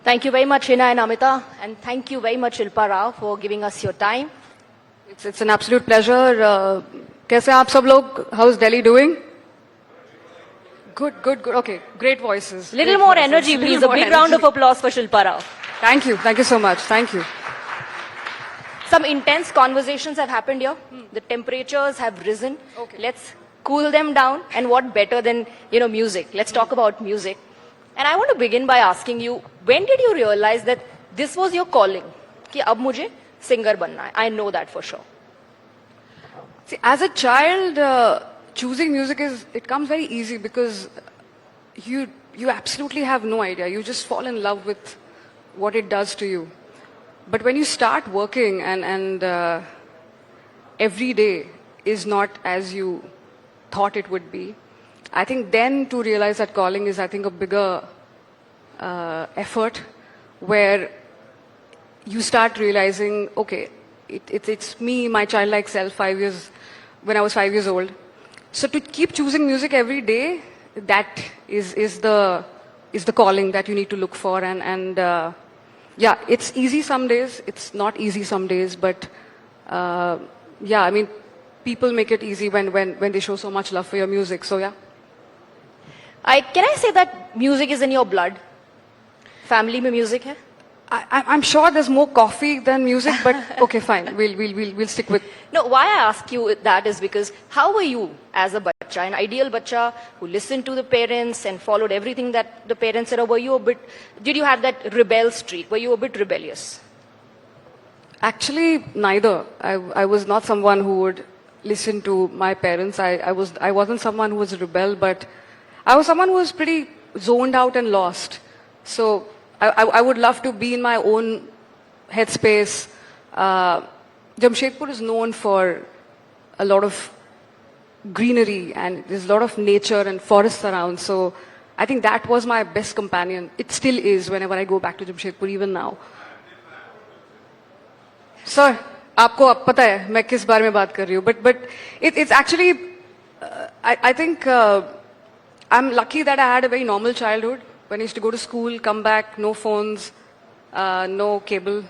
Thank you very much, Hina and Amita, and thank you very much, Shilpa Rao, for giving us your time. It's an absolute pleasure. कैसे हैं आप सब लोग? How's Delhi doing? Good, good, good. Okay, great voices. Little Great more voices. energy, Little please. A more big round energy. of applause for Shilpa Rao. Thank you so much. Thank you. Some intense conversations have happened here. The temperatures have risen. Okay. Let's cool them down. And what better than, music? Let's talk about music. And I want to begin by asking you, when did you realize that this was your calling? कि अब मुझे singer बनना है. I know that for sure. See, as a child, choosing music it comes very easy because you absolutely have no idea. You just fall in love with what it does to you. But when you start working and every day is not as you thought it would be, I think then to realize that calling is, I think, a bigger effort where you start realizing, okay, it's me, my childlike self, when I was 5 years old. So to keep choosing music every day, that is the calling that you need to look for. And yeah, it's easy some days, it's not easy some days, but yeah, I mean, people make it easy when they show so much love for your music. So yeah. Can I say that music is in your blood? Family में music है? I'm sure there's more coffee than music, but okay, fine. We'll stick with. No, why I ask you that is because how were you as a bacha, an ideal bacha who listened to the parents and followed everything that the parents said, or were you did you have that rebel streak? Were you a bit rebellious? Actually, neither. I was not someone who would listen to my parents. I wasn't someone who was a rebel, but I was someone who was pretty zoned out and lost. So I would love to be in my own headspace. Jamshedpur is known for a lot of greenery and there's a lot of nature and forests around. So I think that was my best companion. It still is whenever I go back to Jamshedpur, even now. Sir, आपको अब पता है मैं किस बारे में बात कर रही हूँ. But it's actually, I think I'm lucky that I had a very normal childhood. When I used to go to school, come back, no phones, no cable.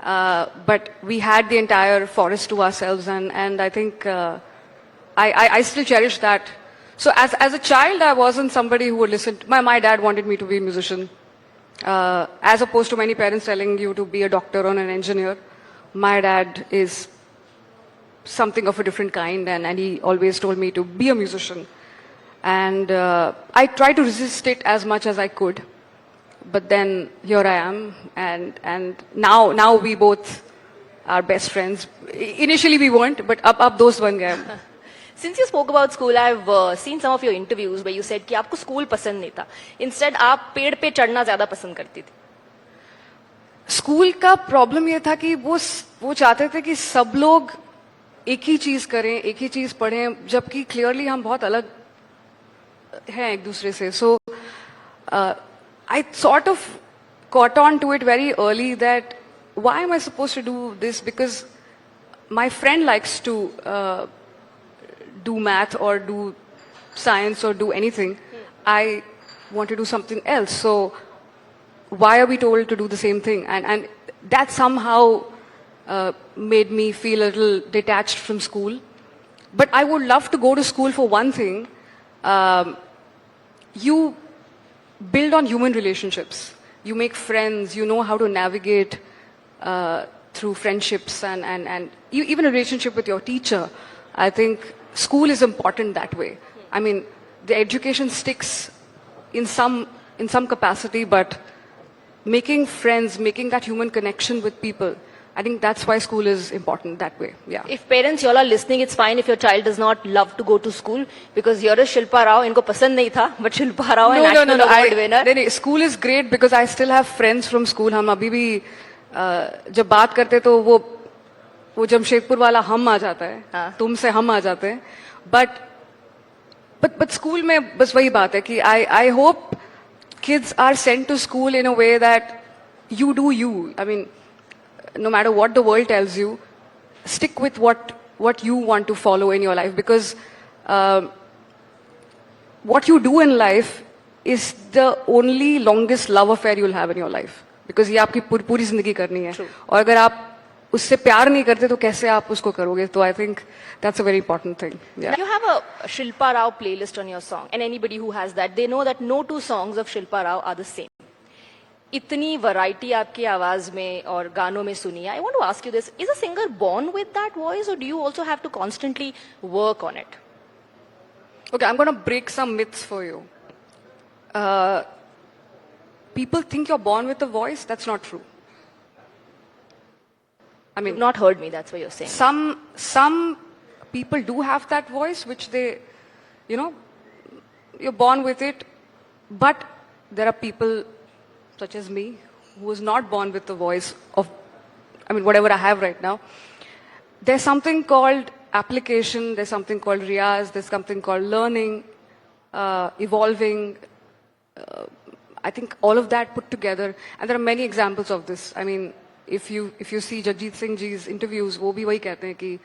But we had the entire forest to ourselves, and I think I still cherish that. So as a child, I wasn't somebody who would listen. My dad wanted me to be a musician. As opposed to many parents telling you to be a doctor or an engineer, my dad is something of a different kind, and he always told me to be a musician. And I tried to resist it as much as I could. But then here I am, and now we both are best friends. Initially we weren't, but ab dost ban gaye. Since you spoke about school, I've seen some of your interviews where you said कि आपको school पसंद नहीं था. Instead, आप पेड़ पे चढ़ना ज़्यादा पसंद करती थी. स्कूल का प्रॉब्लम ये था कि वो चाहते थे कि सब लोग एक ही चीज करें, एक ही चीज पढ़ें, जबकि क्लियरली हम बहुत अलग हैं एक दूसरे से. सो I sort of caught on to it very early that why am I supposed to do this? Because my friend likes to do math or do science or do anything. I want to do something else. So why are we told to do the same thing? And that somehow made me feel a little detached from school. But I would love to go to school for one thing. You build on human relationships. You make friends. You know how to navigate through friendships and even a relationship with your teacher. I think school is important that way. I mean, the education sticks in some capacity, but making friends, making that human connection with people, I think that's why school is important that way. Yeah. If parents y'all are listening, it's fine if your child does not love to go to school because here is Shilpa Rao. इनको पसंद नहीं था, but Shilpa Rao है national award winner. नहीं, school is great because I still have friends from school. हम अभी भी जब बात करते तो वो जमशेदपुर वाला हम आ जाता है, तुमसे हम आ जाते हैं. But school में बस वही बात है कि I hope kids are sent to school in a way that you do you. I mean, no matter what the world tells you, stick with what you want to follow in your life, because what you do in life is the only longest love affair you'll have in your life. Because ये आपकी पूरी जिंदगी करनी है. True. और अगर आप उससे प्यार नहीं करते तो कैसे आप उसको करोगे? तो I think that's a very important thing. Yeah. You have a Shilpa Rao playlist on your song, and anybody who has that, they know that no two songs of Shilpa Rao are the same. इतनी variety आपकी आवाज में और गानों में सुनी है. I want to ask you this: is a singer born with that voice, or do you also have to constantly work on it? Okay, I'm going to break some myths for you. People think you're born with a voice. That's not true. I mean, You've not heard me. That's what you're saying. some people do have that voice, which they, you know, you're born with it. But there are people such as me who was not born with the voice of, I mean, whatever I have right now. There's something called application. There's something called riyaz. There's something called learning, evolving. I think all of that put together, and there are many examples of this. I mean, if you see Jagjit Singh ji's interviews, वो भी वही कहते हैं कि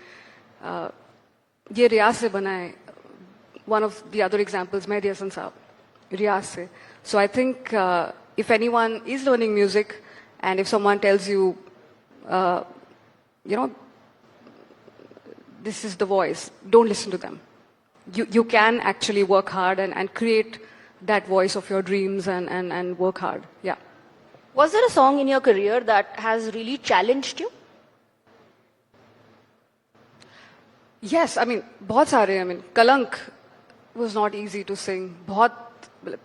ये रियाज से बना है. One of the other examples, Mehdi Hasan साहब, रियाज से. So I think if anyone is learning music, and if someone tells you, you know, this is the voice, don't listen to them. You can actually work hard and create that voice of your dreams and work hard. Yeah. Was there a song in your career that has really challenged you? Yes, I mean, बहुत सारे. I mean, Kalank was not easy to sing. बहुत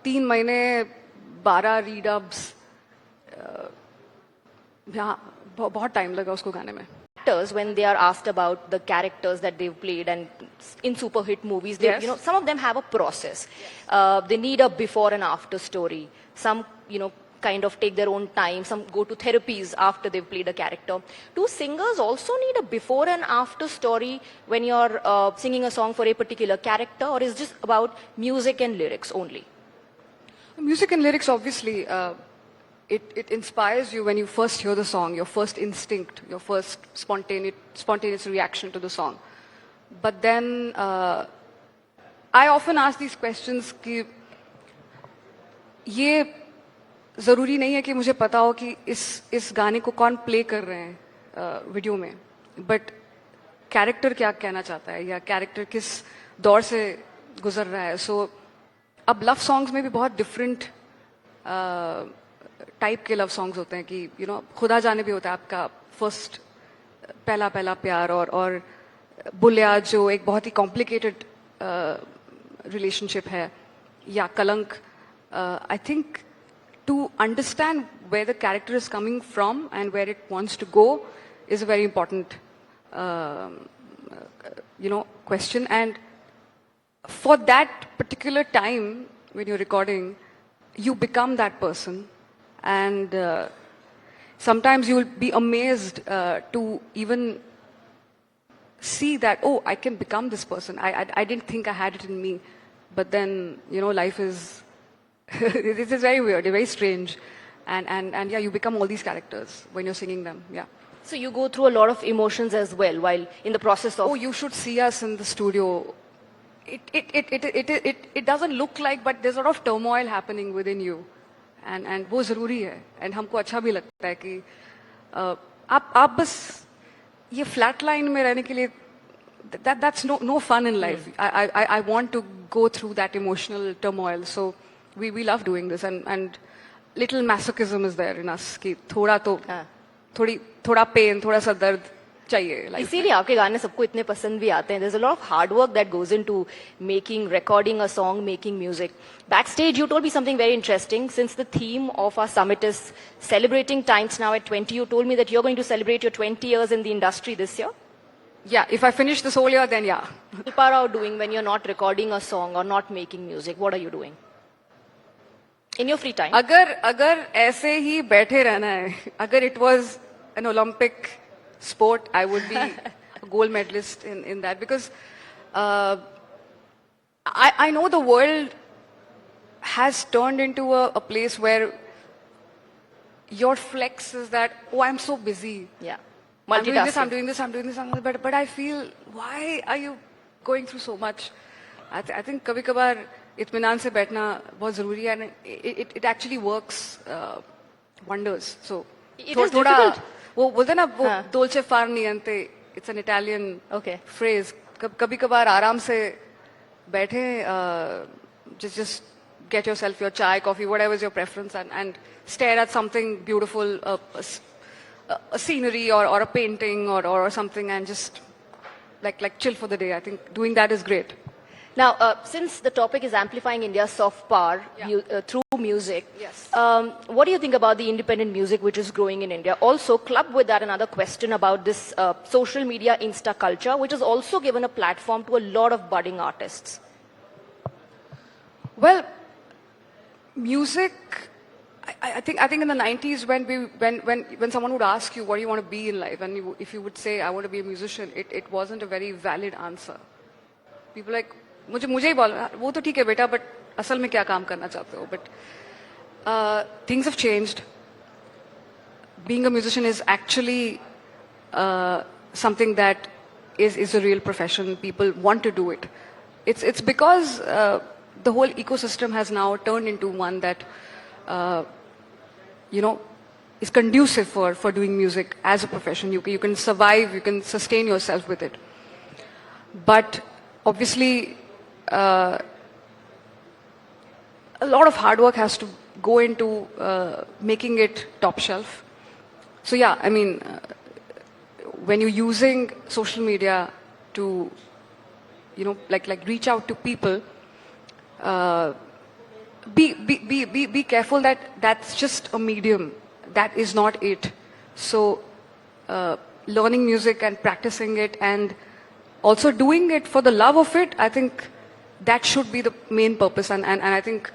3 महीने 12 redubs. Yeah, बहुत time लगा उसको गाने में. Actors, when they are asked about the characters that they've played and in super hit movies, they, Yes. you know, some of them have a process. They need a before and after story. Some, you know, kind of take their own time. Some go to therapies after they've played a character. Do singers also need a before and after story when you're singing a song for a particular character, or is it just about music and lyrics only? Music and lyrics, obviously, it inspires you when you first hear the song, your first instinct, your first spontaneous reaction to the song. But then I often ask these questions कि ये ज़रूरी नहीं है कि मुझे पता हो कि इस गाने को कौन प्ले कर रहे हैं वीडियो में, बट कैरेक्टर क्या कहना चाहता है या कैरेक्टर किस दौर से गुजर रहा है. सो अब लव सॉन्ग्स में भी बहुत डिफरेंट टाइप के लव सॉन्ग्स होते हैं कि यू नो खुदा जाने भी होता है आपका फर्स्ट पहला प्यार, और बुलिया जो एक बहुत ही कॉम्प्लिकेटेड रिलेशनशिप है, या कलंक. I think to understand where the character is coming from and where it wants to go is a very important question. And for that particular time when you're recording, you become that person, and sometimes you will be amazed to even see that, oh, I can become this person. I didn't think I had it in me, but then life is this is very weird, very strange, and yeah, you become all these characters when you're singing them. Yeah. So you go through a lot of emotions as well while in the process of. Oh, you should see us in the studio. It doesn't look like, but there's a lot of turmoil happening within you, and वो ज़रूरी है, and हमको अच्छा भी लगता है कि आप बस ये flat line में रहने के लिए that's no fun in life. I want to go through that emotional turmoil, so we love doing this, and little masochism is there in us कि थोड़ा pain, थोड़ा सा दर्द चाहिए. इसीलिए आपके गाने सबको इतने पसंद भी आते हैं. There's a lot of hard work that goes into recording a song, making music. Backstage, you told me something very interesting. Since the theme of our summit is celebrating Times Now at 20, you told me that you're going to celebrate your 20 years in the industry this year. Yeah, if I finish this whole year, then yeah. What are you doing when you're not recording a song or not making music? What are you doing in your free time? अगर ऐसे ही बैठे रहना है, अगर it was an Olympic sport, I would be a gold medalist in that, because I know the world has turned into a place where your flex is that, oh, I'm so busy. Yeah. I'm doing this, but I feel, why are you going through so much? I think kabhi kabar इत्मीनान से बैठना बहुत जरूरी है, and it actually works wonders. So It is difficult. वो बोलते हैं ना वो हाँ. dolce far niente, it's an Italian Okay. phrase. कभी कभार आराम से बैठे, just get yourself your chai, coffee, whatever is your preference, and stare at something beautiful, a scenery or a painting or something, and just like chill for the day. I think doing that is great. Now, since the topic is amplifying India's soft power through music, Yes. What do you think about the independent music which is growing in India? Also, club with that another question about this social media Insta culture, which has also given a platform to a lot of budding artists. Well, music. I think in the 90s when someone would ask you what do you want to be in life, and if you would say I want to be a musician, it wasn't a very valid answer. People like मुझे ही बोल वो तो ठीक है बेटा, but असल में क्या काम करना चाहते हो? But things have changed. Being a musician is actually something that is a real profession. People want to do it. It's because the whole ecosystem has now turned into one that is conducive for doing music as a profession. You can survive, you can sustain yourself with it. But obviously, a lot of hard work has to go into making it top shelf. So yeah, I mean, when you're using social media to, like reach out to people, be careful that that's just a medium. That is not it. So, learning music and practicing it and also doing it for the love of it, I think that should be the main purpose, and I think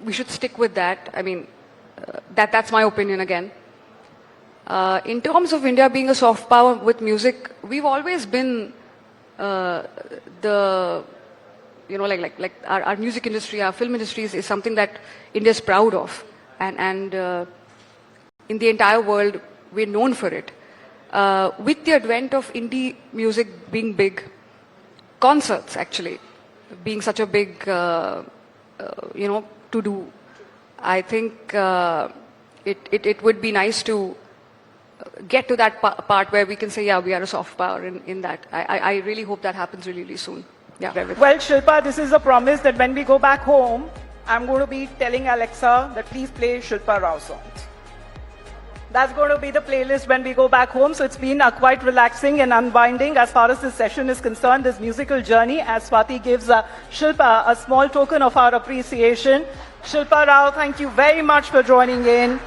we should stick with that. I mean, that's my opinion again. In terms of India being a soft power with music, we've always been like our music industry, our film industry is something that India is proud of, and in the entire world, we're known for it. With the advent of indie music being big, concerts actually being such a big, to do, I think it would be nice to get to that part where we can say, yeah, we are a soft power in that. I really hope that happens really, really soon. Yeah. Well, Shilpa, this is a promise that when we go back home, I'm going to be telling Alexa that please play Shilpa Rao songs. That's going to be the playlist when we go back home. So it's been quite relaxing and unwinding as far as this session is concerned, this musical journey, as Swati gives Shilpa a small token of our appreciation. Shilpa Rao, thank you very much for joining in.